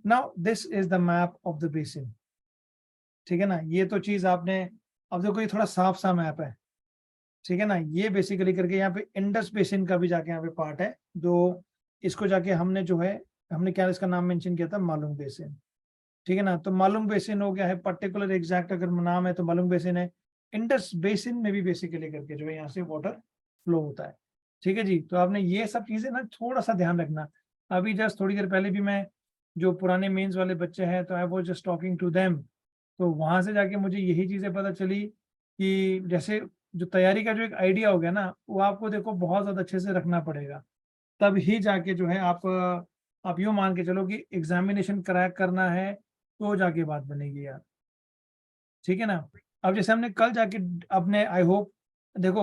Now this is the map of the basin, ठीक है ना। ये तो चीज आपने, अब देखो ये थोड़ा साफ सा मैप है, ठीक है ना। ये बेसिकली करके यहाँ पे इंडस बेसिन का भी जाके यहाँ पे पार्ट है, जो इसको जाके हमने जो है, हमने क्या इसका नाम मेंशन किया था, मालूंग बेसिन, ठीक है ना। तो मालूंग बेसिन हो गया है पर्टिकुलर एग्जैक्ट, अगर नाम है तो मालूंग बेसिन है। इंडस बेसिन में भी बेसिकली करके जो है यहाँ से वाटर फ्लो होता है, ठीक है जी। तो आपने ये सब चीजें ना थोड़ा सा ध्यान रखना। अभी जस्ट थोड़ी देर पहले भी मैं, जो पुराने मेंस वाले बच्चे हैं, तो I was just talking to them, तो वहां से जाके मुझे यही चीजें पता चली कि जैसे जो तैयारी का जो एक आइडिया हो गया ना, वो आपको देखो बहुत ज्यादा अच्छे से रखना पड़ेगा, तब ही जाके जो है आप यूं मान के चलो कि एग्जामिनेशन क्रैक करना है तो जाके बात बनेगी यार, ठीक है ना। अब जैसे हमने कल जाके अपने, आई होप, देखो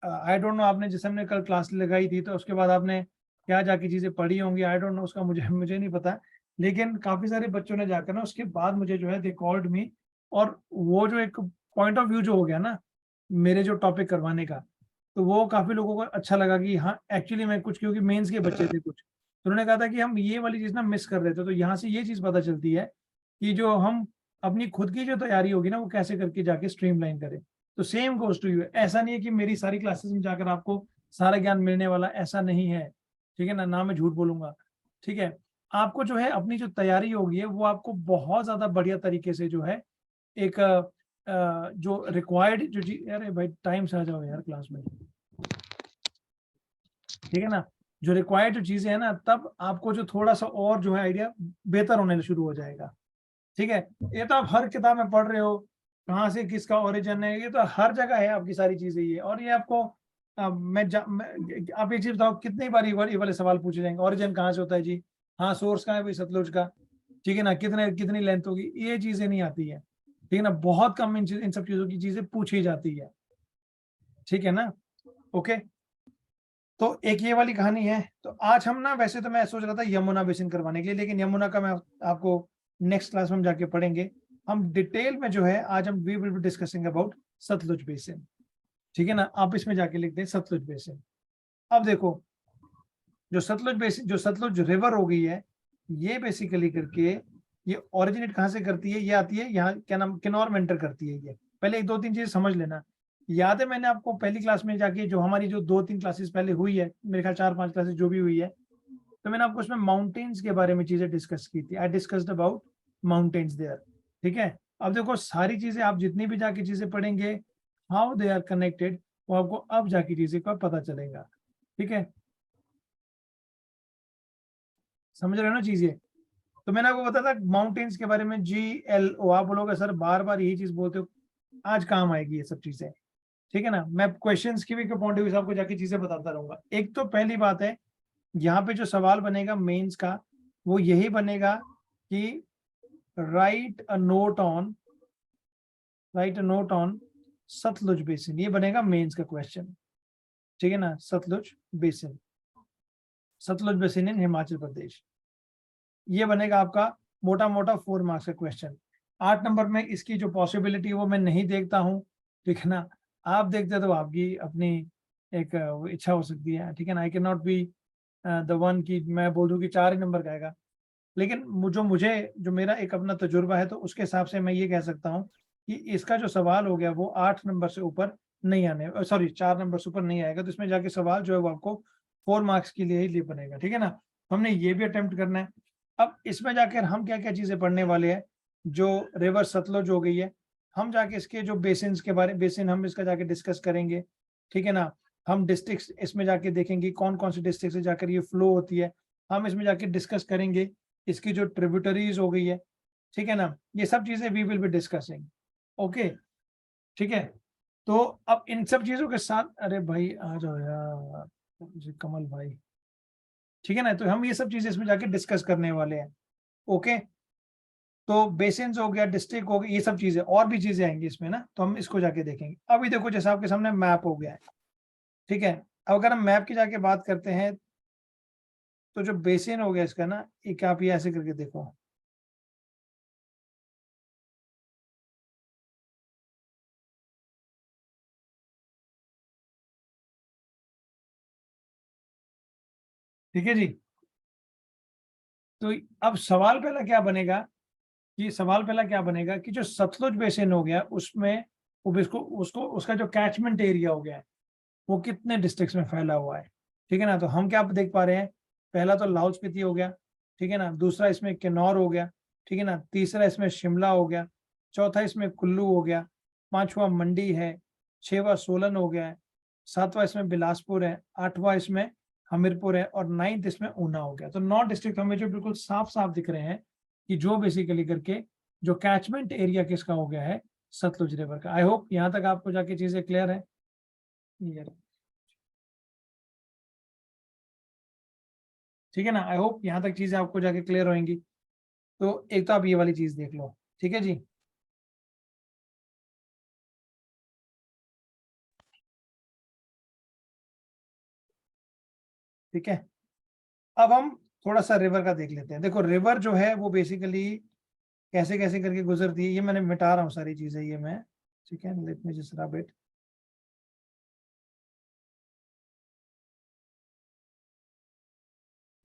आई डोंट नो आपने जैसे हमने कल क्लास लगाई थी तो उसके बाद आपने क्या जाके चीजें पढ़ी होंगी, आई डोंट नो, उसका मुझे मुझे नहीं पता। लेकिन काफी सारे बच्चों ने जाकर ना उसके बाद मुझे जो है दे कॉल्ड मी, और वो जो एक पॉइंट ऑफ व्यू जो हो गया ना मेरे जो टॉपिक करवाने का, तो वो काफी लोगों को अच्छा लगा कि हाँ एक्चुअली मैं कुछ, क्योंकि मेंस के बच्चे थे कुछ, तो उन्होंने कहा था कि हम ये वाली चीज ना मिस कर रहे थे। तो यहाँ से ये चीज पता चलती है कि जो हम अपनी खुद की जो तैयारी होगी ना वो कैसे करके जाके स्ट्रीमलाइन करें। तो सेम गोज टू यू, ऐसा नहीं है कि मेरी सारी क्लासेस में जाकर आपको सारा ज्ञान मिलने वाला, ऐसा नहीं है, ठीक है ना मैं झूठ बोलूंगा, ठीक है। आपको जो है अपनी जो तैयारी होगी है वो आपको बहुत ज्यादा बढ़िया तरीके से जो है एक जो रिक्वायर्ड जो जी, अरे भाई टाइम से आ जाओ यार क्लास में, ठीक है ना। जो रिक्वायर्ड जो चीजें है ना, तब आपको जो थोड़ा सा और जो है आइडिया बेहतर होने शुरू हो जाएगा, ठीक है। ये तो आप हर किताब में पढ़ रहे हो, कहाँ से किसका ओरिजिन है, ये तो हर जगह है आपकी सारी चीजें ये, और ये आपको आप ये चीज बताओ कितनी बार ये वाले सवाल पूछे जाएंगे, ओरिजिन कहाँ से होता है जी, हाँ सोर्स कहाँ है भाई, सतलुज का, ठीक है ना, कितने कितनी लेंथ होगी, ये चीजें नहीं आती है, ठीक है ना। बहुत कम इन सब चीजों की चीजें पूछी जाती है, ठीक है ना। ओके, तो एक ये वाली कहानी है। तो आज हम ना, वैसे तो मैं सोच रहा था यमुना बेसिन करवाने के लिए, लेकिन यमुना का मैं आपको नेक्स्ट क्लास में हम जाके पढ़ेंगे। हम डिटेल में जो है आज हम we will be discussing about Sutlej basin, ठीक है ना। आप इसमें जाके लिख दें सतलुज बेसिन। अब देखो, जो सतलुज बेसिन, जो सतलुज रिवर हो गई है, ये बेसिकली करके ये ओरिजिनेट कहाँ से करती है, ये आती है यहाँ, क्या नाम, किन्नौर में एंटर करती है ये। पहले एक दो तीन चीजें समझ लेना। याद है मैंने आपको पहली क्लास में जाके, जो हमारी जो दो तीन क्लासेस पहले हुई है, मेरे ख्याल चार पांच क्लासेस जो भी हुई है, तो मैंने आपको उसमें माउंटेन्स के बारे में चीजें डिस्कस की थी। I discussed about mountains there, ठीक है। अब देखो सारी चीजें आप जितनी भी जाके चीजें पढ़ेंगे, हाउ दे आर कनेक्टेड, वो आपको अब जाके चीजें का पता चलेगा, ठीक है। समझ रहे हो ना चीजें। तो मैंने आपको बताया था माउंटेन्स के बारे में, GLO, आप बोलोगे सर बार बार यही चीज बोलते हो, आज काम आएगी ये सब चीजें, ठीक है ना। मैं क्वेश्चंस की भी पॉइंट ऑफ व्यू से आपको जाके चीजें बताता रहूंगा। एक तो पहली बात है, यहाँ पे जो सवाल बनेगा मेंस का, वो यही बनेगा कि write a note on, write a note on Sutlej basin, ये बनेगा मेंस का क्वेश्चन, ठीक है ना। Sutlej basin, Sutlej basin in Himachal Pradesh, ये बनेगा आपका मोटा मोटा 4 मार्क्स का क्वेश्चन। 8 नंबर में इसकी जो पॉसिबिलिटी है वो मैं नहीं देखता हूँ, ठीक है ना। आप देखते तो आपकी अपनी एक इच्छा हो सकती है, ठीक है ना। I can not be the one की मैं बोल दूं कि 4 ही नंबर का आएगा, लेकिन जो मेरा एक अपना तजुर्बा है, तो उसके हिसाब से मैं ये कह सकता हूँ कि इसका जो सवाल हो गया वो 8 नंबर से ऊपर नहीं आने, सॉरी 4 नंबर से ऊपर नहीं आएगा। तो इसमें जाके सवाल जो है वो आपको 4 मार्क्स के लिए ही बनेगा, ठीक है ना। हमने ये भी अटेम्प्ट करना है। अब इसमें जाकर हम क्या क्या चीजें पढ़ने वाले हैं, जो रिवर सतलुज हो गई है, हम जाके इसके जो बेसिन के बारे, बेसिन हम इसका जाके डिस्कस करेंगे, ठीक है ना। हम डिस्ट्रिक्ट इसमें जाके देखेंगे कौन कौन सी डिस्ट्रिक्ट से जाकर ये फ्लो होती है, हम इसमें जाके डिस्कस करेंगे इसकी जो ट्रिब्यूटरीज हो गई है, ठीक है ना। ये सब चीजें we will be discussing, okay, ठीक है। तो अब इन सब चीजों के साथ, अरे भाई आ जाओ यार जी, कमल भाई, ठीक है ना। तो हम ये सब चीजें इसमें जाके डिस्कस करने वाले हैं, ओके। तो बेसिन्स हो गया, डिस्ट्रिक्ट हो गया, ये सब चीजें और भी चीजें आएंगी इसमें ना, तो हम इसको जाके देखेंगे। अभी देखो जैसे आपके सामने मैप हो गया है, ठीक है। अब अगर हम मैप की जाके बात करते हैं, तो जो बेसिन हो गया इसका ना, एक आप ये ऐसे करके देखो, ठीक है जी। तो अब सवाल पहला क्या बनेगा कि जो सतलुज बेसिन हो गया उसमें उसको उसको उसका जो कैचमेंट एरिया हो गया है वो कितने डिस्ट्रिक्ट्स में फैला हुआ है। ठीक है ना, तो हम क्या देख पा रहे हैं, पहला तो लाहौल स्पीति हो गया, ठीक है ना, दूसरा इसमें किन्नौर हो गया, ठीक है ना, तीसरा इसमें शिमला हो गया, चौथा इसमें कुल्लू हो गया, पांचवा मंडी है, छठवां सोलन हो गया है, सातवां इसमें बिलासपुर है, आठवां इसमें हमीरपुर है और नाइन्थ इसमें ऊना हो गया। तो 9 डिस्ट्रिक्ट हमें जो बिल्कुल साफ साफ दिख रहे हैं कि जो बेसिकली करके जो कैचमेंट एरिया किसका हो गया है, सतलुज रिवर का। आई होप यहाँ तक आपको जाके चीजें क्लियर है। ठीक है ना, आई होप यहाँ तक चीजें आपको जाके क्लियर होंगी। तो एक तो आप ये वाली चीज देख लो, ठीक है जी। ठीक है, अब हम थोड़ा सा रिवर का देख लेते हैं। देखो रिवर जो है वो बेसिकली कैसे कैसे करके गुजरती है, ये मैंने मिटा रहा हूँ सारी चीजें ये मैं, ठीक है, let me just rub it.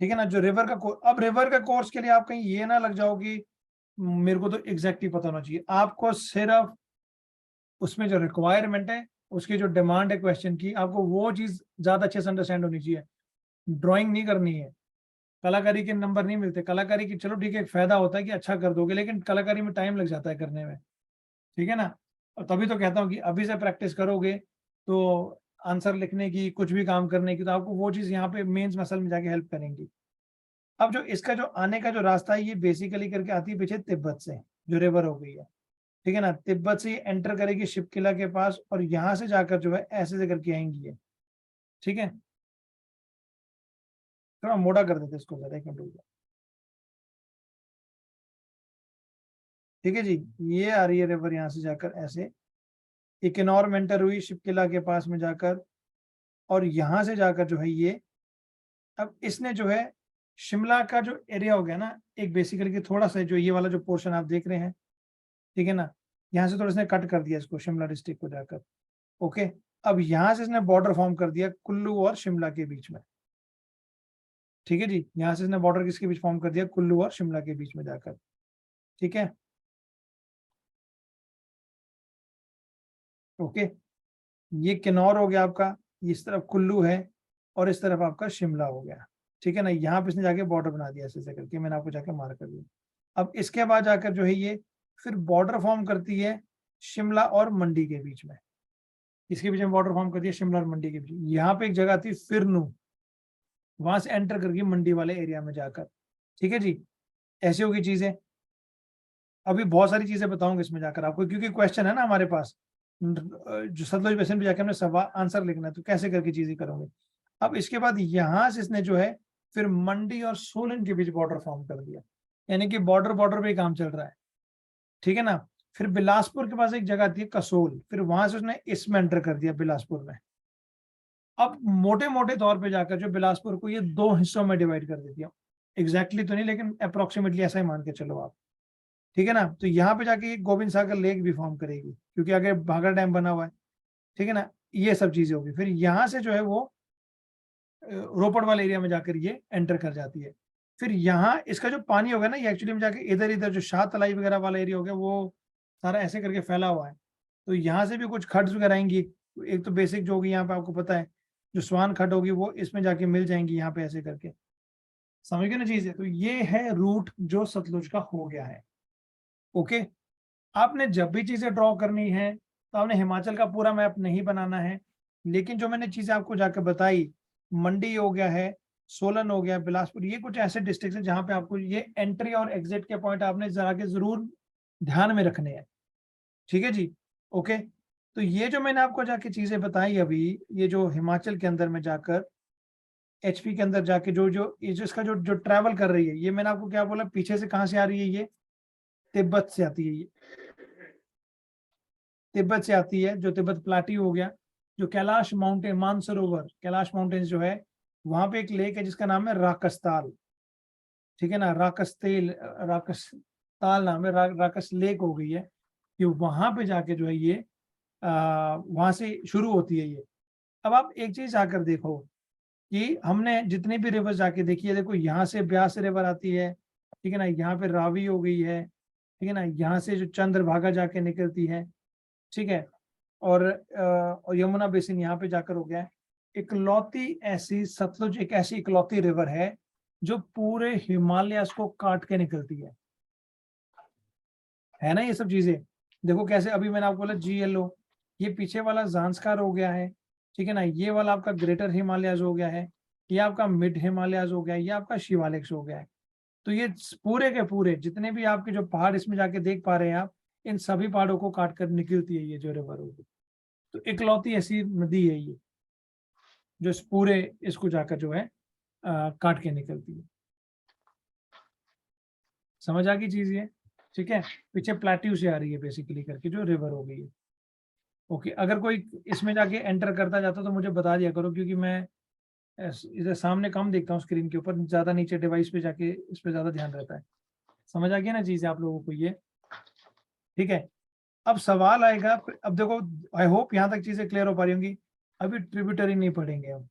ठीक है ना, जो रिवर का अब रिवर का कोर्स के लिए आप कहीं ये ना लग जाओ कि मेरे को तो एग्जैक्टली पता होना चाहिए। आपको सिर्फ उसमें जो रिक्वायरमेंट है, उसकी जो डिमांड है क्वेश्चन की, आपको वो चीज ज्यादा अच्छे से अंडरस्टैंड होनी चाहिए। ड्राइंग नहीं करनी है, कलाकारी के नंबर नहीं मिलते। कलाकारी की चलो ठीक है, एक फायदा होता है कि अच्छा कर दोगे, लेकिन कलाकारी में टाइम लग जाता है करने में। ठीक है ना, और तभी तो कहता हूँ कि अभी से प्रैक्टिस करोगे तो आंसर लिखने की, कुछ भी काम करने की, तो आपको वो चीज यहाँ पे मेंस मसल में जाके हेल्प करेंगी। अब जो इसका जो आने का जो रास्ता है, ये बेसिकली करके आती है पीछे तिब्बत से, जो रिवर हो गई है। ठीक है ना, तिब्बत से ये एंटर करेगी शिपकिला के पास और यहाँ से जाकर जो है ऐसे से करके आएंगी ये। ठीक है, थोड़ा मोटा कर देते इसको ज्यादा, एक मिनट रुक जाओ। ठीक है जी, ये आ रही है रिवर यहाँ से जाकर ऐसे, ये किन्नौर में एंटर हुई शिपकिला के पास में जाकर, और यहाँ से जाकर जो है ये, अब इसने जो है शिमला का जो एरिया हो गया ना, एक बेसिकली कि थोड़ा सा जो ये वाला जो पोर्शन आप देख रहे हैं, ठीक है ना, यहाँ से थोड़ा इसने कट कर दिया इसको शिमला डिस्ट्रिक्ट को जाकर। ओके, अब यहाँ से इसने बॉर्डर फॉर्म कर दिया कुल्लू और शिमला के बीच में। ठीक है जी, यहाँ से इसने बॉर्डर किसके बीच फॉर्म कर दिया, कुल्लू और शिमला के बीच में जाकर। ठीक है, ओके, ये किन्नौर हो गया आपका, इस तरफ कुल्लू है और इस तरफ आपका शिमला हो गया। ठीक है ना, यहाँ पे इसने जाके बॉर्डर बना दिया ऐसे करके, मैंने आपको जाके मार्क कर दिया। अब इसके बाद जाकर जो है ये फिर बॉर्डर फॉर्म करती है शिमला और मंडी के बीच में। इसके बीच में बॉर्डर फॉर्म करती है शिमला और मंडी के बीच। यहाँ पे एक जगह थी फिरनू, वहां से एंटर करके मंडी वाले एरिया में जाकर। ठीक है जी, ऐसी होगी चीजें। अभी बहुत सारी चीजें बताऊंगा इसमें जाकर आपको, क्योंकि क्वेश्चन है ना हमारे पास, जो सतलुज बेसिन पे जाके हमने सवाल आंसर लिखना है, तो कैसे करके चीजें करोगे। अब इसके बाद यहां से इसने जो है फिर मंडी और सोलन के बीच बॉर्डर फॉर्म कर दिया, यानी कि बॉर्डर बॉर्डर पे काम चल रहा है। ठीक है ना, फिर बिलासपुर के पास एक जगह थी कसोल, फिर वहां से उसने इसमें एंटर कर दिया बिलासपुर में। अब मोटे मोटे तौर पे जाकर जो बिलासपुर को ये 2 हिस्सों में डिवाइड कर देती है, एग्जैक्टली तो नहीं लेकिन अप्रोक्सीमेटली ऐसा ही मान के चलो आप। ठीक है ना, तो यहाँ पे जाके गोविंद सागर लेक भी फॉर्म करेगी, क्योंकि आगे भाखड़ा डैम बना हुआ है। ठीक है ना, ये सब चीजें होगी। फिर यहाँ से जो है वो रोपड़ वाले एरिया में जाकर ये एंटर कर जाती है। फिर यहाँ इसका जो पानी होगा ना, ये एक्चुअली में जाके इधर इधर जो शाह तलाई वगैरह वाला एरिया हो गया, वो सारा ऐसे करके फैला हुआ है। तो यहाँ से भी कुछ खड्स वगैरह आएंगी। एक तो बेसिक जो होगी यहाँ पे आपको पता है, जो स्वान खड होगी वो इसमें जाके मिल जाएंगी यहाँ पे ऐसे करके। समझ गए ना चीजें। तो ये है रूट जो सतलुज का हो गया है। ओके, आपने जब भी चीजें ड्रॉ करनी है तो आपने हिमाचल का पूरा मैप नहीं बनाना है, लेकिन जो मैंने चीजें आपको जाकर बताई, मंडी हो गया है, सोलन हो गया, बिलासपुर, ये कुछ ऐसे डिस्ट्रिक्ट है जहां पे आपको ये एंट्री और एग्जिट के पॉइंट आपने जरा के जरूर ध्यान में रखने हैं। ठीक है जी, ओके। तो ये जो मैंने आपको जाके चीजें बताई अभी, ये जो हिमाचल के अंदर में जाकर एचपी के अंदर जाके जो जो ये जो इसका जो जो ट्रैवल कर रही है, ये मैंने आपको क्या बोला, पीछे से कहां से आ रही है, ये तिब्बत से आती है। ये तिब्बत से आती है, जो तिब्बत प्लाटी हो गया, जो कैलाश माउंटेन, मानसरोवर कैलाश माउंटेन जो है, वहां पे एक लेक है जिसका नाम है राकस्ताल। ठीक है ना, राकस्तेल, राकस्ताल नाम है, राकस लेक हो गई है। कि वहां पे जाके जो है ये वहां से शुरू होती है ये। अब आप एक चीज आकर देखो कि हमने जितनी भी रिवर जाके देखी है, देखो यहाँ से ब्यास रिवर आती है, ठीक है ना, यहाँ पे रावी हो गई है, ठीक है ना, यहाँ से जो चंद्रभागा जाके निकलती है, ठीक है, और यमुना बेसिन यहाँ पे जाकर हो गया है। इकलौती ऐसी सतलुज एक ऐसी इकलौती रिवर है जो पूरे हिमालयस को काट के निकलती है ना, ये सब चीजें। देखो कैसे, अभी मैंने आपको बोला GLO, ये पीछे वाला जांस्कार हो गया है, ठीक है ना, ये वाला आपका ग्रेटर हिमालयस हो गया है, ये आपका मिड हिमालयस हो गया है, ये आपका शिवालिक्स हो गया है। तो ये पूरे के पूरे जितने भी आपके जो पहाड़ इसमें जाके देख पा रहे हैं आप, इन सभी पहाड़ों को काट कर निकलती है ये जो रिवर होगी। तो इकलौती ऐसी नदी है ये जो इस पूरे इसको जाकर जो है काट के निकलती है। समझ आ गई चीज ये, ठीक है। पीछे प्लेट्यू से आ रही है बेसिकली करके जो रिवर हो गई है। ओके, अगर कोई इसमें जाके एंटर करता जाता तो मुझे बता दिया करो, क्योंकि मैं इधर सामने कम देखता हूँ स्क्रीन के ऊपर, ज्यादा नीचे डिवाइस पे जाके इस पे ज्यादा ध्यान रहता है। समझ आ गया ना चीज आप लोगों को ये, ठीक है। अब सवाल आएगा, अब देखो, आई होप यहाँ तक चीजें क्लियर हो पा रही होंगी। अभी ट्रिब्यूटरी नहीं पढ़ेंगे हम,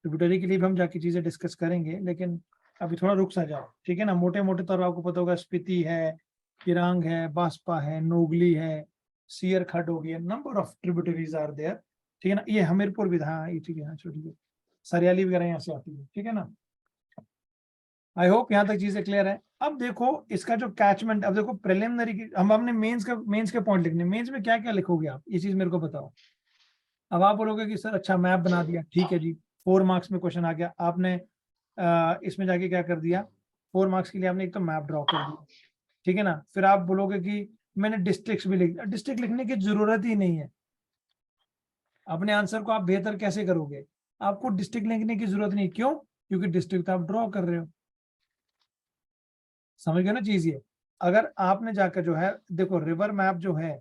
ट्रिब्यूटरी के लिए भी हम जाके चीजें डिस्कस करेंगे, लेकिन अभी थोड़ा रुक सा जाओ, ठीक है ना। मोटे मोटे तौर आपको पता होगा, स्पीति है, पिरांग है, बास्पा है, नोगली है, सियर खड हो गया, number of tributaries are there, ठीक है ना। ये हमीरपुर भी था, हाँ ये ठीक है, हाँ छोटी है, सरियाली वगैरह यहाँ से आती है, ठीक है ना। आई होप यहाँ तक चीजें क्लियर है। अब देखो इसका जो कैचमेंट, अब देखो प्रिलिमिनरी की हम हमने मेंस के पॉइंट लिखने, मेंस में क्या क्या लिखोगे आप, ये चीज मेरे को बताओ। अब आप बोलोगे कि सर अच्छा मैप बना दिया, ठीक है जी, 4 मार्क्स में क्वेश्चन आ गया, आपने इसमें जाके क्या कर दिया, 4 मार्क्स के लिए आपने एक तो मैप ड्रॉ कर दिया, ठीक है ना। फिर आप बोलोगे कि मैंने डिस्ट्रिक्ट्स भी लिख दिया, डिस्ट्रिक्ट लिखने की जरूरत ही नहीं है। अपने आंसर को आप बेहतर कैसे करोगे, आपको डिस्ट्रिक्ट लिखने की जरूरत नहीं, क्यों, क्योंकि डिस्ट्रिक्ट आप ड्रॉ कर रहे हो। समझ गए ना चीज ये। अगर आपने जाकर जो है देखो रिवर मैप जो है,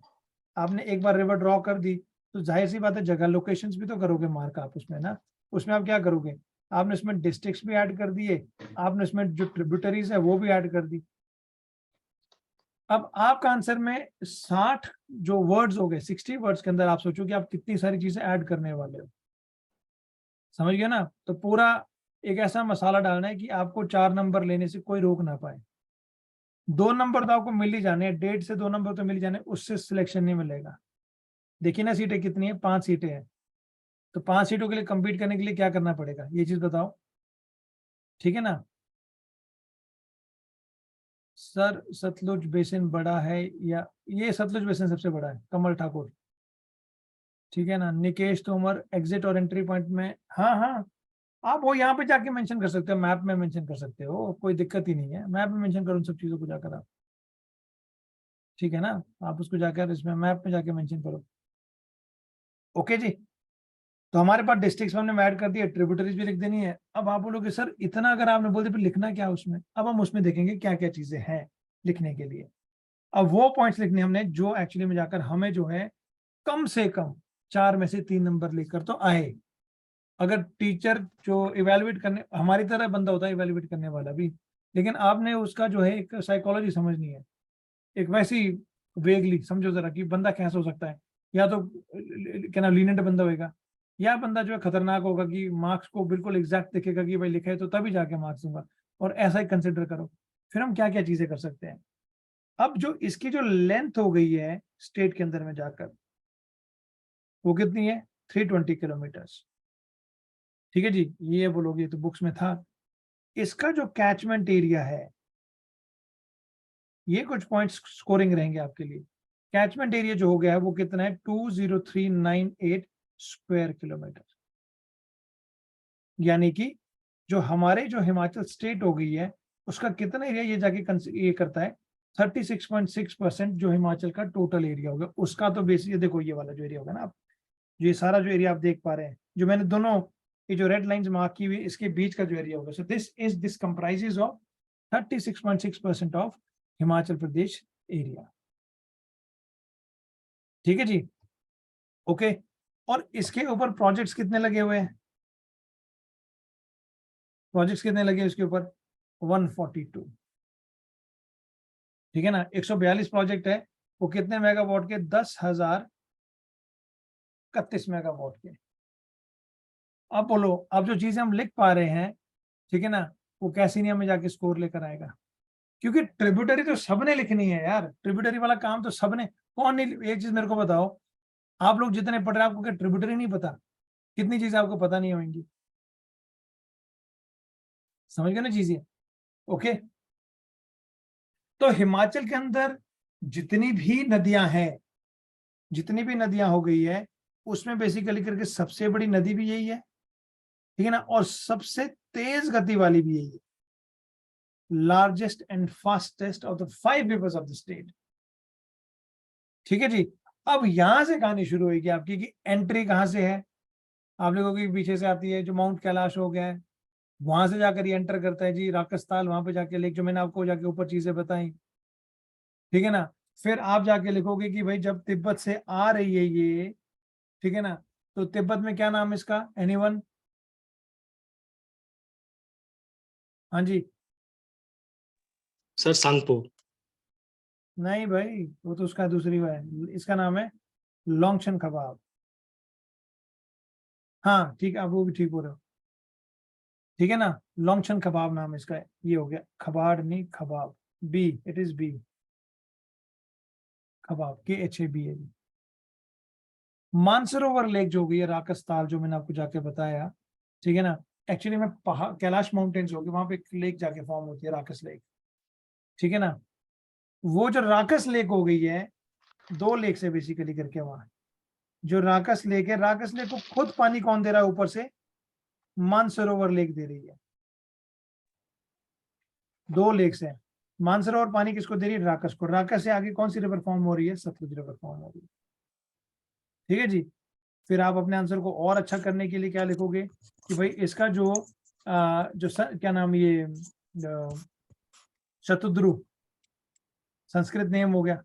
आपने एक बार रिवर ड्रॉ कर दी, तो जाहिर सी बात है जगह लोकेशंस भी तो करोगे मार्क आप उसमें ना। उसमें आप क्या करोगे, आपने उसमें डिस्ट्रिक्ट्स भी ऐड कर दिए, आपने उसमें जो ट्रिब्यूटरीज है वो भी ऐड कर दी। अब आपका आंसर में 60 जो वर्ड्स हो गए, 60 वर्ड्स के अंदर आप सोचो कि आप कितनी सारी चीजें ऐड करने वाले हो। समझ गए ना। तो पूरा एक ऐसा मसाला डालना है कि आपको 4 नंबर लेने से कोई रोक ना पाए। 2 नंबर तो आपको मिल ही जाने हैं, 1.5 से 2 नंबर तो मिल ही जाने, उससे सिलेक्शन नहीं मिलेगा। देखिए ना सीटें कितनी है, 5 सीटें हैं। तो 5 सीटों के लिए compete करने के लिए क्या करना पड़ेगा, ये चीज बताओ, ठीक है ना। सर सतलुज बेसिन बड़ा है, या ये सतलुज बेसिन सबसे बड़ा है, कमल ठाकुर, ठीक है ना। निकेश तोमर एग्जिट और एंट्री पॉइंट में, हाँ हाँ, आप वो यहाँ पे जाके मेंशन कर सकते हो, मैप में मेंशन कर सकते हो, कोई दिक्कत ही नहीं है, मैप में मेंशन करो उन सब चीजों को जाकर आप, ठीक है ना। आप उसको जाकर इसमें मैप में जाके मेंशन करो। ओके जी। तो हमारे पास डिस्ट्रिक्ट्स में हमने ऐड कर दिया, ट्रिब्यूटरीज भी लिख देनी है। अब आप बोलोगे सर इतना अगर आपने बोल दिया फिर लिखना क्या उसमें, अब हम उसमें देखेंगे क्या क्या चीजें हैं लिखने के लिए। अब वो पॉइंट्स लिखने हमने जो एक्चुअली में जाकर हमें जो है कम से कम 4 में से 3 नंबर लेकर तो आए। अगर टीचर जो इवेलुएट करने, हमारी तरह बंदा होता है इवेलुएट करने वाला भी, लेकिन आपने उसका जो है एक साइकोलॉजी समझनी है, एक वैसी वेगली समझो जरा कि बंदा कैसा हो सकता है। या तो क्या ना लीनेंट बंदा होगा, या बंदा जो है खतरनाक होगा कि मार्क्स को बिल्कुल एग्जैक्ट देखेगा कि भाई लिखा है तो तभी जाके मार्क्स दूंगा, और ऐसा ही कंसिडर करो। फिर हम क्या क्या चीजें कर सकते हैं। अब जो इसकी जो लेंथ हो गई है स्टेट के अंदर में जाकर, वो कितनी है, 320 किलोमीटर्स, ठीक है जी। ये बोलोगे तो बुक्स में था। इसका जो कैचमेंट एरिया है, ये कुछ पॉइंट्स स्कोरिंग रहेंगे आपके लिए। कैचमेंट एरिया जो हो गया है वो कितना है, 20398 स्क्वायर किलोमीटर, यानी कि जो हमारे जो हिमाचल स्टेट हो गई है उसका कितना एरिया ये जाके ये करता है, 36.6% जो हिमाचल का टोटल एरिया होगा उसका। तो बेसिक देखो ये वाला जो एरिया होगा ना, आप जो ये सारा जो एरिया आप देख पा रहे हैं, जो मैंने दोनों ये जो रेड लाइंस मार्क की हुई इसके बीच का जो एरिया होगा, so this comprises of 36.6% of Himachal Pradesh area, ठीक है जी। ओके, और इसके ऊपर प्रोजेक्ट्स कितने लगे हुए हैं, प्रोजेक्ट्स कितने लगे उसके ऊपर, 142, ठीक है ना। 142 प्रोजेक्ट है, वो कितने मेगावाट के, 10,031 मेगावाट के। अब बोलो, अब जो चीजें हम लिख पा रहे हैं, ठीक है ना, वो कैसी नहीं हमें जाके स्कोर लेकर आएगा, क्योंकि ट्रिब्यूटरी तो सबने लिखनी है यार, ट्रिब्यूटरी वाला काम तो सबने, कौन नहीं। एक चीज मेरे को बताओ, आप लोग जितने पढ़ रहे हैं आपको क्या ट्रिब्यूटरी नहीं पता? कितनी चीजें आपको पता नहीं होंगी? समझ गए ना चीजें? ओके। तो हिमाचल के अंदर जितनी भी नदियां हैं, जितनी भी नदियां हो गई है, उसमें बेसिकली करके सबसे बड़ी नदी भी यही है, ठीक है ना, और सबसे तेज गति वाली भी यही है। Largest and fastest of the 5 reverse of the state. ठीक है जी। अब यहां से कहानी शुरू होगी आपकी कि एंट्री कहां से है। आप लोगों की पीछे से आती है, जो माउंट कैलाश हो गया है, वहां से जाकर ये एंटर करता है जी राकसताल, वहां पे जाके लेक, जो मैंने आपको जाके ऊपर चीजें बताई, ठीक है ना। फिर आप जाके लिखोगे कि भाई जब तिब्बत से आ रही है ये, ठीक है ना, तो तिब्बत में क्या नाम है इसका, एनीवन? हाँ जी। सर सांगपो। नहीं भाई, वो तो उसका दूसरी है, इसका नाम है लोंगशन कबाब। हाँ ठीक है, आप वो भी ठीक बोल रहे हो, ठीक है ना। लोंगशन कबाब नाम है इसका, ये हो गया खबाड़ नहीं खबाब, बी, इट इज बी, खबाब, KHAB है। मानसरोवर लेक जो हुई है राकसताल, जो मैंने आपको जाके बताया, ठीक है ना, एक्चुअली में पहाड़ कैलाश माउंटेन्स होगी, वहां पे एक लेक जाके फॉर्म होती है राकस लेक, ठीक है ना। वो जो राकस लेक हो गई है, 2 लेक से बेसिकली करके वहां, जो राकस लेक है, राकस लेक को खुद पानी कौन दे रहा है ऊपर से? मानसरोवर लेक दे रही है। 2 लेक्स है, मानसरोवर पानी किसको दे रही है? राकस को। राकस से आगे कौन सी रिवर फॉर्म हो रही है? सतलुज रिवर फॉर्म हो रही है। ठीक है जी। फिर आप अपने आंसर को और अच्छा करने के लिए क्या लिखोगे कि भाई इसका जो क्या नाम, ये शतुद्रु संस्कृत नेम हो गया,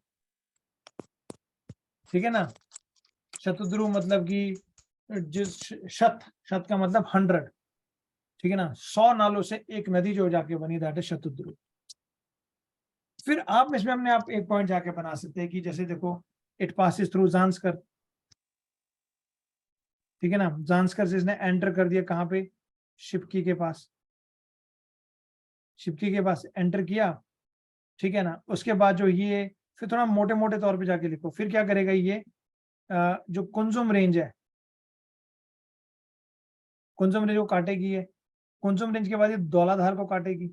ठीक है ना। शतुद्रु मतलब कि जिस शत, शत का मतलब 100, ठीक है ना, 100 नालों से एक नदी जो जाके बनी, दैट इज शतुद्रु। फिर आप इसमें अपने आप एक पॉइंट जाके बना सकते हैं कि जैसे देखो, इट पासिस थ्रू जांस्कर, ठीक है ना, जांस्कर से इसने एंटर कर दिया कहां पे? शिपकी के पास, शिपकी के पास एंटर किया, ठीक है ना। उसके बाद जो ये, फिर थोड़ा मोटे मोटे तौर पे जाके लिखो, फिर क्या करेगा ये, जो कुंजुम रेंज है, कुंजुम रेंज को काटेगी है, कुंजुम रेंज के बाद ये धौलाधार को काटेगी,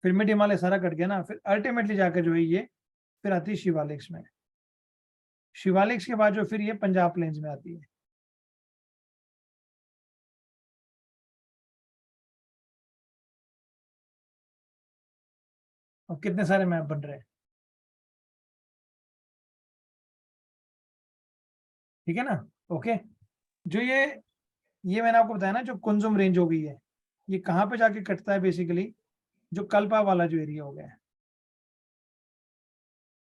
फिर मिड हिमालय सारा कट गया ना, फिर अल्टीमेटली जाकर जो है ये फिर आती है शिवालिक्स में, शिवालिक्स के बाद जो फिर ये पंजाब प्लेन्स में आती है। और कितने सारे मैप बन रहे हैं, ठीक है ना। ओके। जो ये मैंने आपको बताया ना, जो कुंजुम रेंज हो गई है, ये कहाँ पे जाके कटता है बेसिकली? जो कल्पा वाला जो एरिया हो गया है,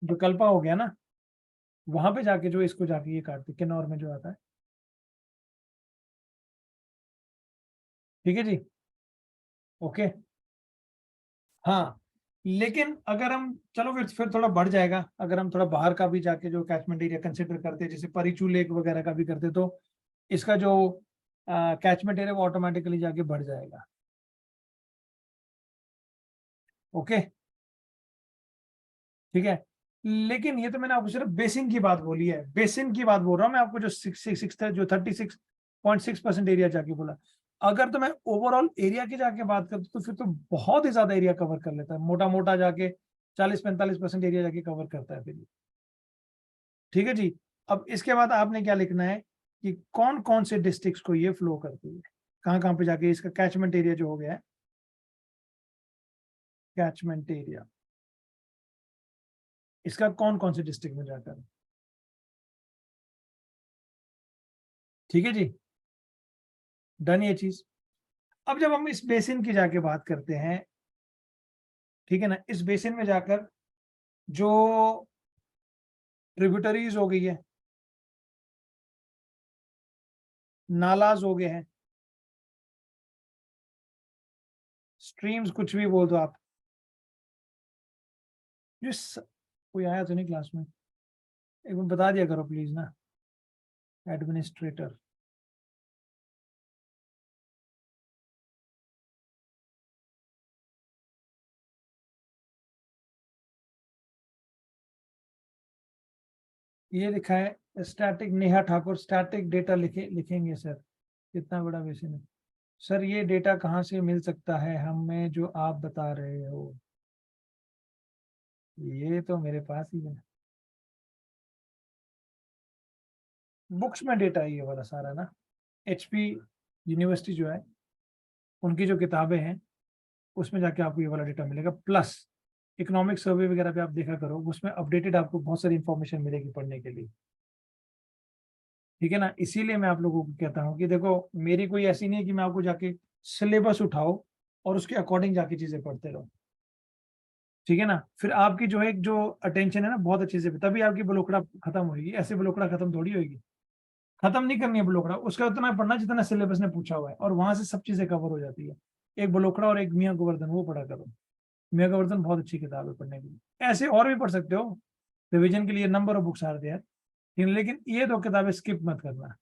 जो कल्पा हो गया ना, वहां पे जाके जो इसको जाके ये काटते, किन्नौर में जो आता है, ठीक है जी। ओके। हाँ, लेकिन अगर हम, चलो फिर थोड़ा बढ़ जाएगा, अगर हम थोड़ा बाहर का भी जाके जो कैचमेंट एरिया कंसिडर करते हैं, जैसे परिचू लेक वगैरह का भी करते, तो इसका जो कैचमेंट एरिया वो ऑटोमेटिकली जाके बढ़ जाएगा। ओके, ठीक है। लेकिन ये तो मैंने आपको सिर्फ बेसिन की बात बोली है, बेसिन की बात बोल रहा हूँ मैं आपको, जो 66 जो 36.6% एरिया जाके बोला। अगर तो मैं ओवरऑल एरिया की जाके बात करता तो फिर तो बहुत ही ज्यादा एरिया कवर कर लेता है, मोटा मोटा जाके 40-45% एरिया जाके कवर करता है फिर ये। ठीक है जी। अब इसके बाद आपने क्या लिखना है कि कौन कौन से डिस्ट्रिक्ट्स को ये फ्लो करती है, कहाँ कहाँ पे जाके इसका कैचमेंट एरिया जो हो गया है, कैचमेंट एरिया इसका कौन कौन से डिस्ट्रिक्ट में जाकर, ठीक है जी। डन ये चीज। अब जब हम इस बेसिन की जाके बात करते हैं, ठीक है ना, इस बेसिन में जाकर जो ट्रिब्यूटरीज हो गई है, नालाज हो गए हैं, स्ट्रीम्स, कुछ भी बोल दो आप, कोई आया तो नहीं क्लास में? एक बार बता दिया करो प्लीज ना, एडमिनिस्ट्रेटर। ये लिखा है static, Neha Thakur static data लिखेंगे सर, कितना बड़ा बेसिन है सर, ये डेटा कहाँ से मिल सकता है हमें जो आप बता रहे हो? ये तो मेरे पास ही है, बुक्स में डेटा है ये वाला सारा ना। HP यूनिवर्सिटी जो है, उनकी जो किताबें हैं उसमें जाके आपको ये वाला डेटा मिलेगा, प्लस इकोनॉमिक सर्वे वगैरह पे आप देखा करो, उसमें अपडेटेड आपको बहुत सारी इंफॉर्मेशन मिलेगी पढ़ने के लिए, ठीक है ना। इसीलिए मैं आप लोगों को कहता हूँ कि देखो, मेरी कोई ऐसी नहीं है कि मैं आपको जाके सिलेबस उठाओ और उसके अकॉर्डिंग जाके चीजें पढ़ते रहो, ठीक है ना। फिर आपकी जो है जो अटेंशन है ना बहुत अच्छे से, तभी आपकी ब्लोकड़ा खत्म होगी, ऐसे ब्लोकड़ा खत्म थोड़ी होगी। खत्म नहीं करनी है ब्लोकड़ा, उसका उतना पढ़ना जितना सिलेबस ने पूछा हुआ है, और वहां से सब चीजें कवर हो जाती है। एक ब्लोकड़ा और एक मियां गोवर्धन, वो पढ़ा करो। मियां गोवर्धन बहुत अच्छी किताब है पढ़ने के लिए, ऐसे और भी पढ़ सकते हो, रिविजन के लिए number of books are there, लेकिन ये दो किताबें स्किप मत करना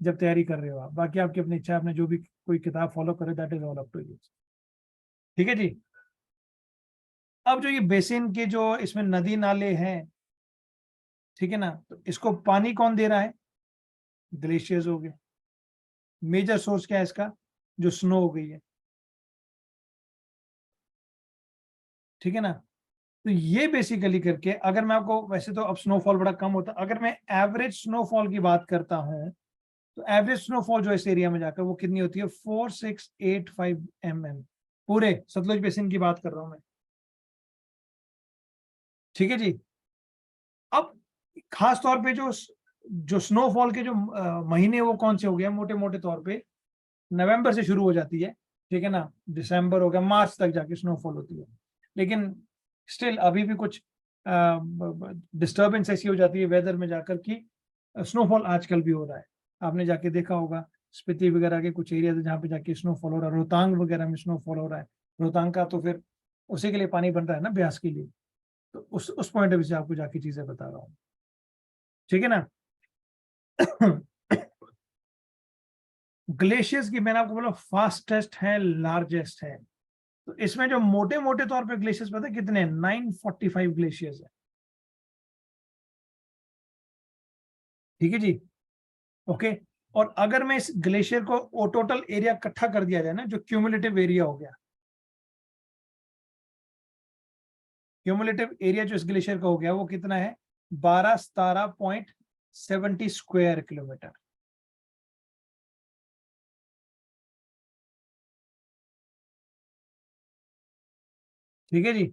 जब तैयारी कर रहे हो आप। बाकी आपकी अपनी इच्छा, आपने जो भी कोई किताब फॉलो करे, that is all up to you, ठीक है जी। अब जो ये बेसिन के जो इसमें नदी नाले हैं, ठीक है ना, तो इसको पानी कौन दे रहा है? ग्लेशियर्स हो गए। मेजर सोर्स क्या है इसका? जो स्नो हो गई है, ठीक है ना। तो ये बेसिकली करके, अगर मैं आपको, वैसे तो अब स्नोफॉल बड़ा कम होता, अगर मैं एवरेज स्नोफॉल की बात करता हूं, तो एवरेज स्नोफॉल जो इस एरिया में जाकर वो कितनी होती है? 4685 mm, पूरे सतलुज बेसिन की बात कर रहा हूं मैं, ठीक है जी। अब खास तौर पे जो स्नोफॉल के जो महीने, वो कौन से हो गए? मोटे मोटे तौर पे नवंबर से शुरू हो जाती है, ठीक है ना, दिसंबर हो गया, मार्च तक जाके स्नोफॉल होती है। लेकिन स्टिल अभी भी कुछ डिस्टर्बेंस ऐसी हो जाती है वेदर में जाकर कि स्नोफॉल आजकल भी हो रहा है। आपने जाके देखा होगा स्पीति वगैरह के कुछ एरिया जहाँ पे जाके स्नोफॉल हो रहा है, रोहतांग वगैरह में स्नोफॉल हो रहा है। रोहतांग का तो फिर उसी के लिए पानी बन रहा है ना, ब्यास के लिए। तो उस पॉइंट ऑफ व्यू से आपको जाके चीजें बता रहा हूँ, ठीक है ना। ग्लेशियर्स की मैंने आपको बोला फास्टेस्ट है, लार्जेस्ट है। तो इसमें जो मोटे मोटे तौर पे ग्लेशियर्स पता है कितने? 945 ग्लेशियर्स है, ठीक है जी, ओके। और अगर मैं इस ग्लेशियर को टोटल एरिया इकट्ठा कर दिया जाए ना, जो क्यूमुलेटिव एरिया हो गया, क्यूमुलेटिव एरिया जो इस ग्लेशियर का हो गया, वो कितना है? 12-17.70 स्क्वायर किलोमीटर, ठीक है जी।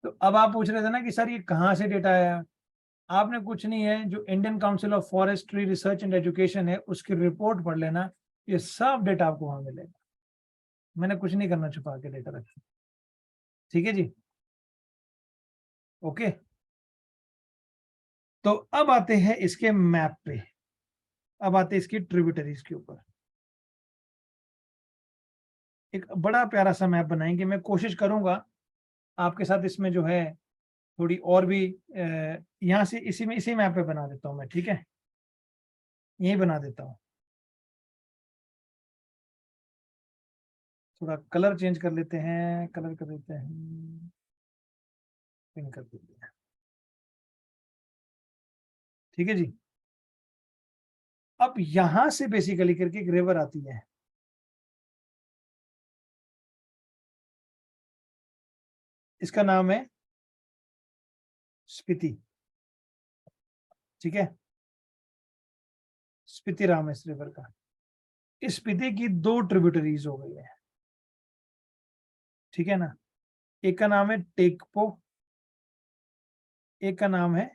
तो अब आप पूछ रहे थे ना कि सर ये कहाँ से डेटा आया? आपने कुछ नहीं है, जो Indian council of forestry research and education है, उसकी रिपोर्ट पढ़ लेना, ये सब डेटा आपको वहां मिलेगा। मैंने कुछ नहीं करना छुपा के डेटा रखा, ठीक है जी, ओके। तो अब आते हैं इसके मैप पे, अब आते हैं इसकी ट्रिब्यूटरीज के ऊपर। एक बड़ा प्यारा सा मैप बनाएंगे, मैं कोशिश करूंगा आपके साथ इसमें जो है थोड़ी और भी यहाँ से इसी मैप पे बना देता हूँ मैं, ठीक है, यही बना देता हूँ। थोड़ा कलर चेंज कर लेते हैं, कलर कर देते हैं, पिंक कर देते हैं, ठीक है जी। अब यहां से बेसिकली करके एक रिवर आती है, इसका नाम है स्पीति, ठीक है, स्पीति नाम है इस रिवर का। इस स्पीति की दो ट्रिब्यूटरीज हो गई है, ठीक है ना। एक का नाम है टेकपो, एक का नाम है,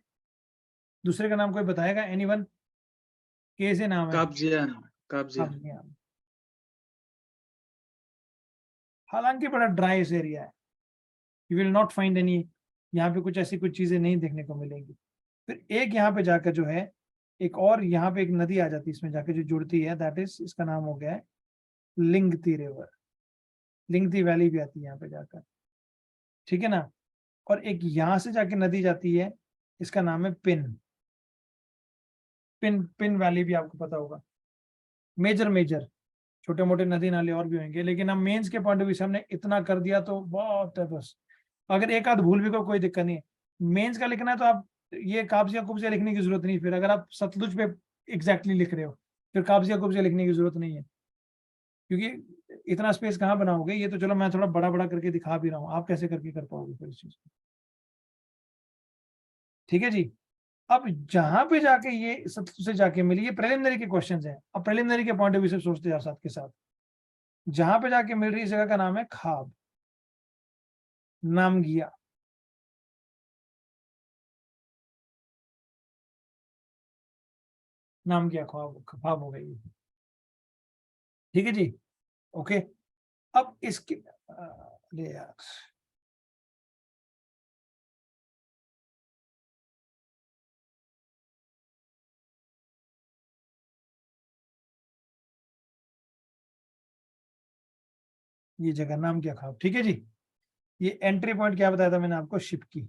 दूसरे का नाम कोई बताएगा? एनीवन? कैसे नाम है? काब्जियान। काब्जियान। काब्जियान। हालांकि बड़ा ड्राई एरिया है, you will not find any, यहाँ पे कुछ ऐसी कुछ चीजें नहीं देखने को मिलेंगी। फिर एक यहाँ पे जाकर जो है, एक और यहाँ पे एक नदी आ जाती है इसमें जाके जो जुड़ती है, दैट इज, इसका नाम हो गया है लिंगती रिवर। लिंगती वैली भी आती है यहाँ पे जाकर, ठीक है ना। और एक यहाँ से जाके नदी जाती है, इसका नाम है पिन, पिन पिन वैली भी आपको पता होगा। मेजर मेजर छोटे मोटे नदी नाले और भी होंगे, लेकिन हम मेंस के पॉइंट ऑफ व्यू से हमने इतना कर दिया तो बहुत है बस। अगर एक आध भूल भी को कोई दिक्कत नहीं है, मेंस का लिखना है तो आप ये काब्जिया कुब्जिया लिखने की जरूरत नहीं, फिर अगर आप सतलुज पे एग्जैक्टली लिख रहे हो फिर काब्जिया कुब्जिया लिखने की जरूरत नहीं है, क्योंकि इतना स्पेस कहाँ बनाओगे। ये तो चलो मैं थोड़ा बड़ा बड़ा करके दिखा भी रहा हूँ, आप कैसे करके कर पाओगे फिर इस चीज को। ठीक है जी। अब जहां पे जाके ये सतलुज से जाके मिली, ये प्रिलिमिनरी के क्वेश्चंस हैं, अब प्रिलिमिनरी के पॉइंट ऑफ व्यू से सोचते हैं साथ के साथ। जहां पे जाके मिल रही इस जगह का नाम है खाब, नामगिया। नामगिया ख्वाब ख्वाब हो गई। ठीक है जी। ओके। अब इसके ले यार, ये जगह नाम क्या ख्वाब। ठीक है जी। ये एंट्री पॉइंट क्या बताया था मैंने आपको, शिप की।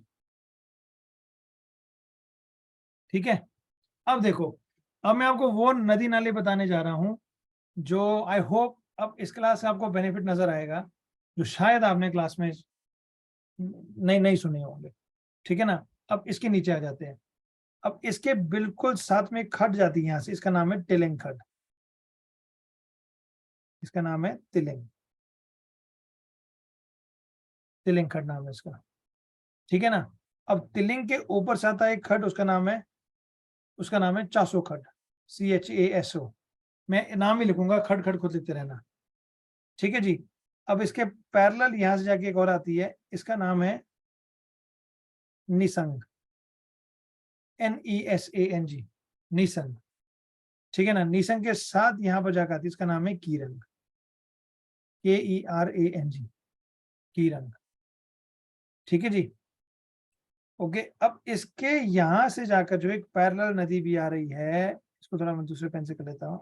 ठीक है। अब देखो, अब मैं आपको वो नदी नाले बताने जा रहा हूं जो आई होप अब इस क्लास से आपको बेनिफिट नजर आएगा, जो शायद आपने क्लास में नहीं नहीं सुने होंगे। ठीक है ना। अब इसके नीचे आ जाते हैं। अब इसके बिल्कुल साथ में एक खड जाती है यहां से, इसका नाम है तिलिंग खड। इसका नाम है तिलिंग, तिलिंग खड नाम है इसका। ठीक है ना। अब तिलिंग के ऊपर से आता है एक खड, उसका नाम है चासो खड, CHASO। मैं नाम ही लिखूंगा, खड खड खुद लिखते रहना। ठीक है जी। अब इसके पैरेलल यहां से जाके एक और आती है, इसका नाम है निसंग, NESANG, निसंग। ठीक है ना। निसंग के साथ यहां पर जाकर आती है, इसका नाम है कीरंग, KERANG, कीरंग। ठीक है जी। ओके। अब इसके यहां से जाकर जो एक पैरेलल नदी भी आ रही है, इसको थोड़ा मैं दूसरे पेन से कर लेता हूं,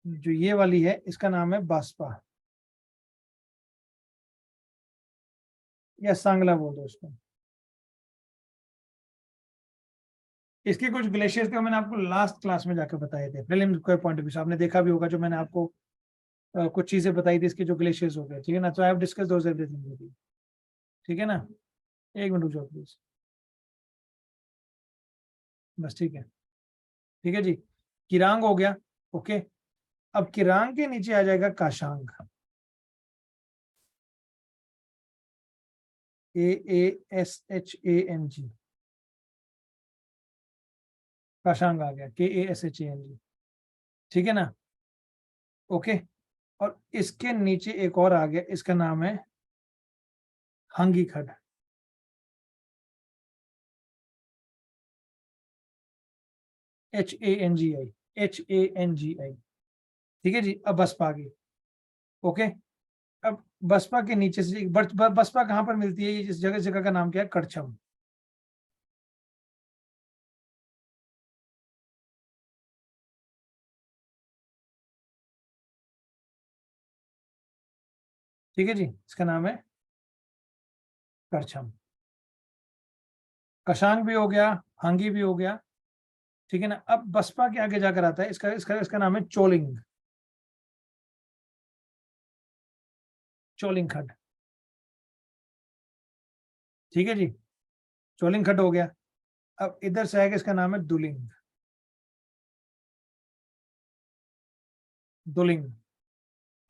जो ये वाली है इसका नाम है बास्पा, या सांगला बोल दो उसको। इसके कुछ ग्लेशियर्स थे, मैंने आपको लास्ट क्लास में जाकर बताए थे, प्रीलिम्स के पॉइंट ऑफ व्यू से आपने देखा भी होगा, जो मैंने आपको कुछ चीजें बताई थी इसके जो ग्लेशियर्स हो गए। ठीक है ना। तो I have discuss those everything with you. ठीक है ना। एक मिनट रुक जाओ प्लीज, बस। ठीक है। ठीक है जी। किरांग हो गया। ओके। अब किरांग के नीचे आ जाएगा काशांग, KASHANG, काशांग आ गया, KASHANG। ठीक है ना। ओके। और इसके नीचे एक और आ गया, इसका नाम है हंगी खड, HANGI। ठीक है जी। अब बसपा आ गई। ओके। अब बसपा के नीचे से बसपा कहां पर मिलती है, ये जिस जगह का नाम क्या है, कड़छम। ठीक है जी। इसका नाम है करछम। कशांग भी हो गया, हांगी भी हो गया। ठीक है ना। अब बसपा के आगे जाकर आता है, इसका नाम है चोलिंग, चोलिंग खड। ठीक है जी। चोलिंग खड हो गया। अब इधर से आएगा, इसका नाम है दुलिंग, दुलिंग।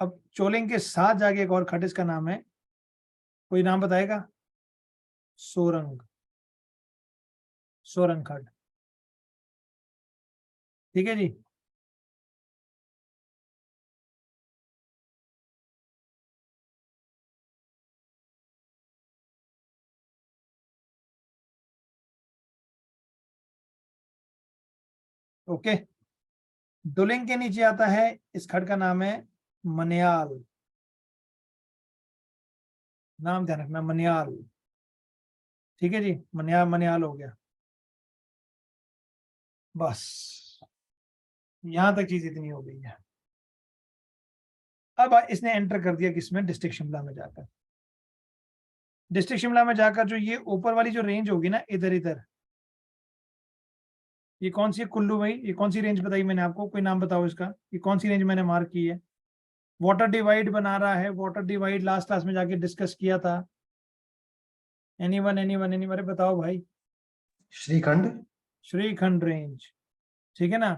अब चोलिंग के साथ जाके एक और खड, इसका नाम है, कोई नाम बताएगा, सोरंग, सोरंग खड। ठीक है जी। ओके। दुलिंग के नीचे आता है, इस खड का नाम है मनियाल, नाम ध्यान रखना, मनियाल। ठीक है जी। मनियाल, मनियाल हो गया। बस यहां तक चीज इतनी हो गई है। अब इसने एंटर कर दिया किसमें, डिस्ट्रिक्ट शिमला में जाकर। डिस्ट्रिक्ट शिमला में जाकर जो ये ऊपर वाली जो रेंज होगी ना, इधर इधर, ये कौन सी है कुल्लू भाई, ये कौन सी रेंज बताई मैंने आपको, कोई नाम बताओ इसका, ये कौन सी रेंज मैंने मार्क की है। वाटर डिवाइड बना रहा है, वाटर डिवाइड लास्ट क्लास में जाके डिस्कस किया था। एनीवन अरे बताओ भाई। श्रीखंड। श्रीखंड रेंज, ठीक है ना।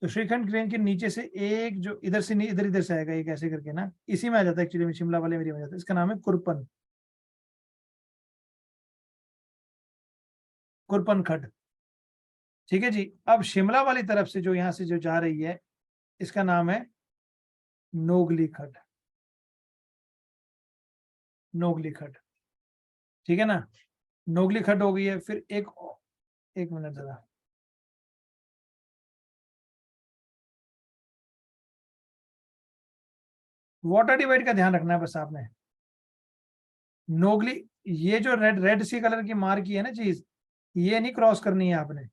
तो श्रीखंड रेंज के नीचे से एक जो इधर से नहीं इधर से आएगा एक ऐसे करके ना, इसी में आ जाता है एक्चुअली में, शिमला वाले एरिया में जाता है। इसका नाम है कुरपन, कुरपन खड्ड, ठीक है जी। अब शिमला वाली तरफ से जो यहाँ से जो जा रही है, इसका नाम है नोगली खड्ड, नोगली खड्ड, ठीक है ना। नोगली खड्ड हो गई है। फिर एक मिनट जरा, वाटर डिवाइड का ध्यान रखना है बस आपने। नोगली, ये जो रेड रेड सी कलर की मार्क की है ना चीज, ये नहीं क्रॉस करनी है आपने।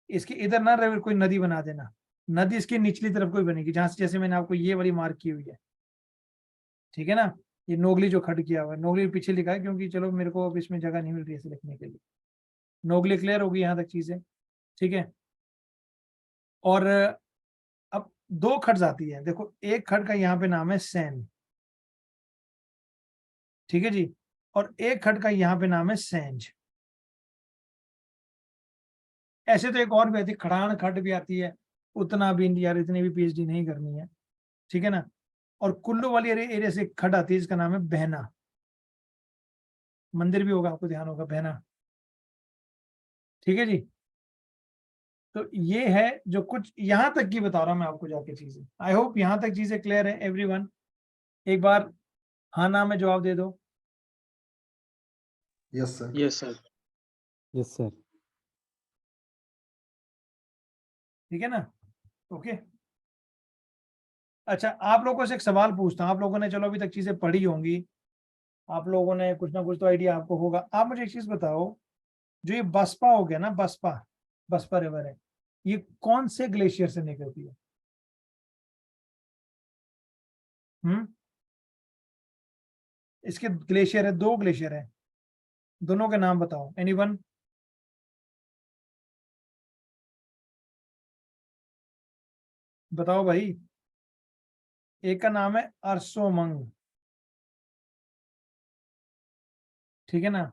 इसके इधर ना कोई नदी बना देना, नदी इसकी निचली तरफ कोई बनेगी, जहां से जैसे मैंने आपको ये वाली मार्क की हुई है, ठीक है ना। ये नोगली जो खड्ड किया हुआ है, नोगली पीछे लिखा है क्योंकि चलो मेरे को अब इसमें जगह नहीं मिल रही है इसे लिखने के लिए। नोगली क्लियर होगी यहाँ तक चीजें, ठीक है। और अब दो खड्ड आती है, देखो एक खड्ड का यहाँ पे नाम है सैन, ठीक है जी, और एक खड्ड का यहाँ पे नाम है सैंज। ऐसे तो एक और भी आती है, खड़ान खड्ड भी आती है, उतना भी यार इतनी भी पीएचडी नहीं करनी है, ठीक है ना। और कुल्लू वाली एरिया से एक खड्ड आती है जिसका नाम है बहना, मंदिर भी होगा आपको ध्यान होगा, बहना, ठीक है जी। तो ये है जो कुछ यहां तक की बता रहा हूं मैं आपको जाके चीजें। आई होप यहां तक चीजें क्लियर है एवरीवन। एक बार हाँ ना में जवाब दे दो। Yes sir. Yes sir. Yes sir. ठीक है ना, ओके। अच्छा, आप लोगों से एक सवाल पूछता हूँ। आप लोगों ने चलो अभी तक चीजें पढ़ी होंगी, आप लोगों ने कुछ ना कुछ तो आइडिया आपको होगा। आप मुझे एक चीज बताओ, जो ये बसपा हो गया ना, बसपा, बसपा रिवर है, ये कौन से ग्लेशियर से निकलती है? इसके ग्लेशियर है, दो ग्लेशियर है, दोनों के नाम बताओ एनीवन। बताओ भाई। एक का नाम है अरसोमंग, ठीक है ना,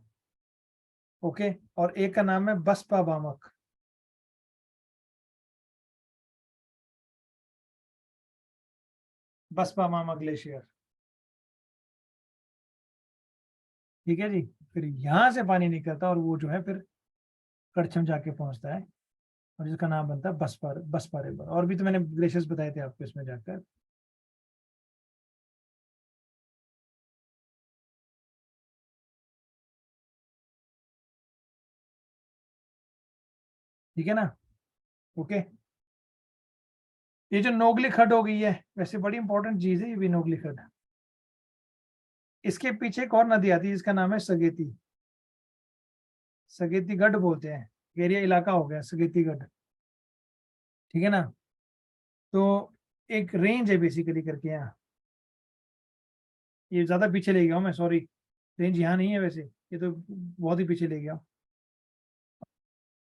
ओके। और एक का नाम है बसपा बामक, बसपा मामा ग्लेशियर, ठीक है जी। फिर यहां से पानी निकलता है और वो जो है फिर कड़छम जाके पहुंचता है, और जिसका नाम बनता है बसपा, बसपा रिवर। और भी तो मैंने ग्लेशियर्स बताए थे आपको इसमें जाकर। ठीक है ना, ओके। ये जो नोगली खड्ड हो गई है, वैसे बड़ी इंपॉर्टेंट चीज है ये भी, नोगली खड्ड। इसके पीछे एक और नदी आती है जिसका नाम है सगेती, सगेती गढ़ बोलते हैं, एरिया इलाका हो गया सगेती गढ़, ठीक है ना। तो एक रेंज है बेसिकली करके यहाँ, ये ज्यादा पीछे ले गया हूँ मैं, सॉरी। रेंज यहाँ नहीं है वैसे, ये तो बहुत ही पीछे ले गया।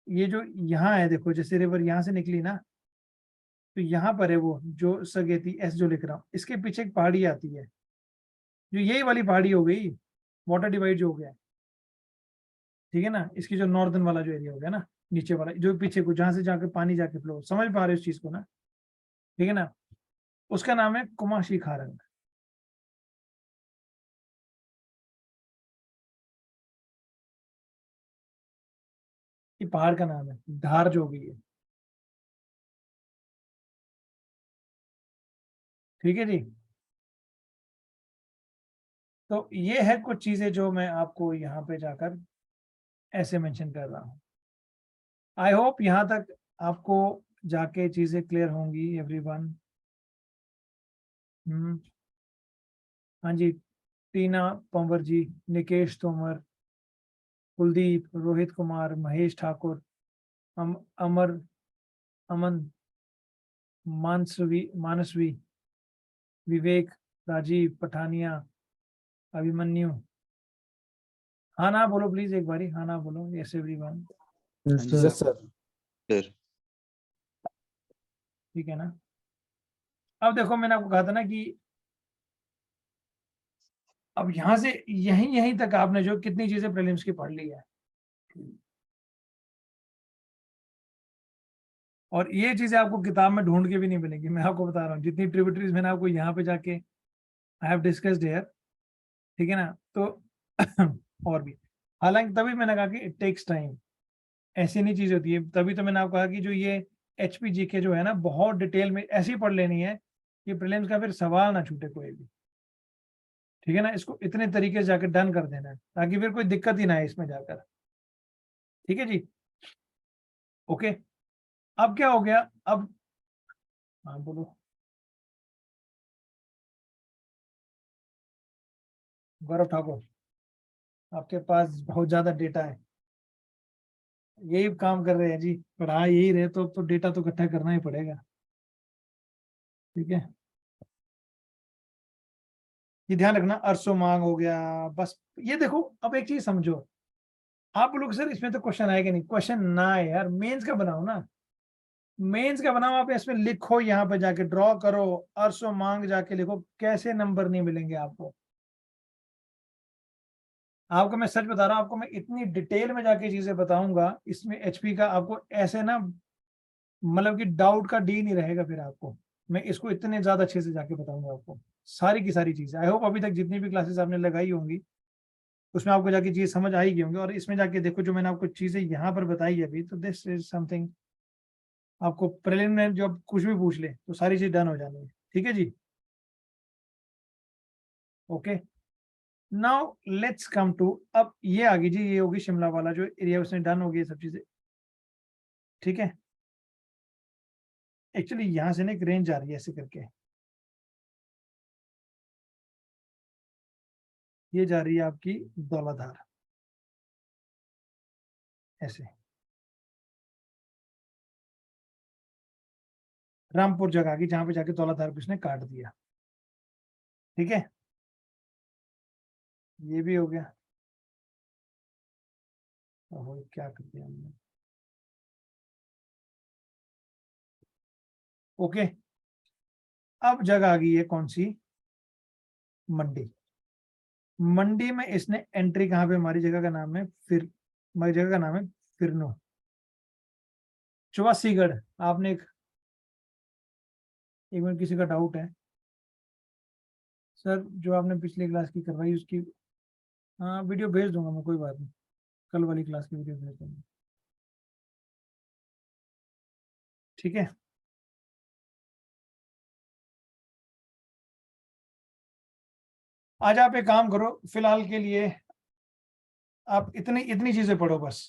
ये जो यहाँ है देखो, जैसे रिवर यहाँ से निकली ना, तो यहाँ पर है वो जो सगेती, एस जो लिख रहा हूँ, इसके पीछे एक पहाड़ी आती है, जो यही वाली पहाड़ी हो गई, वाटर डिवाइड जो हो गया, ठीक है ना। इसकी जो नॉर्दर्न वाला जो एरिया हो गया ना, नीचे वाला जो पीछे को, जहां से जाके पानी जाके फ्लो, समझ पा रहे हो इस चीज को ना, ठीक है ना। उसका नाम है कुमाशी खारंग, ये पहाड़ का नाम है, धार जो भी है, ठीक है जी। तो ये है कुछ चीजें जो मैं आपको यहाँ पे जाकर ऐसे मेंशन कर रहा हूँ। आई होप यहाँ तक आपको जाके चीजें क्लियर होंगी एवरीवन। हाँ जी, टीना पंवर जी, निकेश तोमर, कुलदीप, रोहित कुमार, महेश ठाकुर, अमर, अमन, मानसवी, विवेक, राजीव पठानिया, अभिमन्यु। हाँ ना बोलो प्लीज एक बारी, हाँ ना बोलो। Yes everyone, yes sir. ठीक है ना। अब देखो मैंने आपको कहा था ना कि अब यहां से यहीं तक आपने जो कितनी चीजें प्रीलिम्स की पढ़ ली है, और ये चीजें आपको किताब में ढूंढ के भी नहीं मिलेंगी, मैं आपको बता रहा हूँ। जितनी ट्रिब्यूटरीज मैंने आपको यहाँ पे जाके आई हैव डिस्कस्ड हियर, ठीक है ना, तो और भी, हालांकि तभी मैंने कहा कि इट टेक्स टाइम, ऐसी नहीं चीज होती है। तभी तो मैंने आपको कहा कि जो ये एचपीजी के जो है ना, बहुत डिटेल में ऐसी पढ़ लेनी है कि प्रीलिम्स का फिर सवाल ना छूटे कोई भी, ठीक है ना। इसको इतने तरीके से जाकर डन कर देना है ताकि फिर कोई दिक्कत ही ना है इसमें जाकर, ठीक है जी। ओके, अब क्या हो गया, अब हाँ बोलो गौरव ठाकुर, आपके पास बहुत ज्यादा डेटा है, यही काम कर रहे हैं जी, पढ़ा यही रहे तो डेटा तो इकट्ठा करना ही पड़ेगा, ठीक है। ये ध्यान रखना, अरसों मांग हो गया, बस ये देखो। अब एक चीज समझो, आप लोग सर इसमें तो क्वेश्चन आएगा नहीं, क्वेश्चन ना है यार, मेंस का बनाओ ना, मेंस का बनाओ, आप इसमें लिखो, यहाँ पे जाके ड्रॉ करो, अरसों मांग जाके लिखो, कैसे नंबर नहीं मिलेंगे आपको। आपको मैं सच बता रहा हूँ, आपको मैं इतनी डिटेल में जाके चीजें बताऊंगा इसमें एचपी का, आपको ऐसे ना मतलब कि डाउट का डी नहीं रहेगा फिर आपको। मैं इसको इतने ज्यादा अच्छे से जाके बताऊंगा आपको सारी की सारी चीजें। आई होप अभी तक जितनी भी क्लासेस आपने लगाई होंगी उसमें आपको जाके चीज समझ आई गई होंगी, और इसमें जाके देखो जो मैंने आपको चीजें यहाँ पर बताई है अभी, तो दिस इज समथिंग, आपको प्रीलिमिनरी जब कुछ भी पूछ ले तो सारी चीज डन हो जानी है, ठीक है जी। Okay, now let's come to, अब ये आ गई जी, ये होगी शिमला वाला जो एरिया, उसने डन हो गई सब चीजें, ठीक है। एक्चुअली यहाँ से ना एक रेंज आ रही है ऐसे करके, ये जा रही है आपकी दौलाधार ऐसे, रामपुर जगह आ गई जहां पे जाके दौलाधार को इसने काट दिया, ठीक है। ये भी हो गया, ओहो क्या कर दिया हमने। ओके, अब जगह आ गई है कौन सी, मंडी। मंडी में इसने एंट्री कहां पे, हमारी जगह का नाम है फिर, हमारी जगह का नाम है फिरनो, चौवासीगढ़। आपने एक मिनट, किसी का डाउट है सर, जो आपने पिछली क्लास की करवाई उसकी, हाँ वीडियो भेज दूंगा मैं, कोई बात नहीं, कल वाली क्लास की वीडियो भेज दूंगा, ठीक है। आज आप एक काम करो, फिलहाल के लिए आप इतनी इतनी चीजें पढ़ो बस,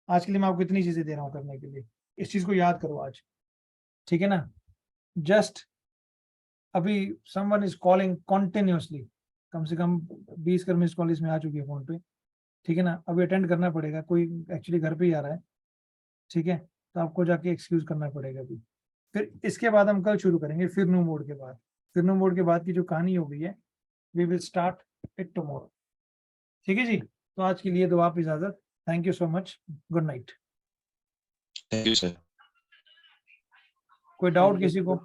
आज के लिए मैं आपको इतनी चीजें दे रहा हूँ करने के लिए, इस चीज को याद करो आज, ठीक है ना। जस्ट अभी समवन इज कॉलिंग कॉन्टिन्यूसली, कम से कम 20 कर मिस कॉल इसमें आ चुकी है फोन पे, ठीक है ना। अभी अटेंड करना पड़ेगा, कोई एक्चुअली घर पे ही आ रहा है, ठीक है, तो आपको जाके एक्सक्यूज करना पड़ेगा अभी। फिर इसके बाद हम कल शुरू करेंगे फिरनू मोड के बाद, फिरनू मोड के बाद की जो कहानी हो गई है, we will start it tomorrow, ठीक है जी। तो आज के लिए दो आप इजाजत, thank you so much, good night. Thank you sir. कोई डाउट किसी को?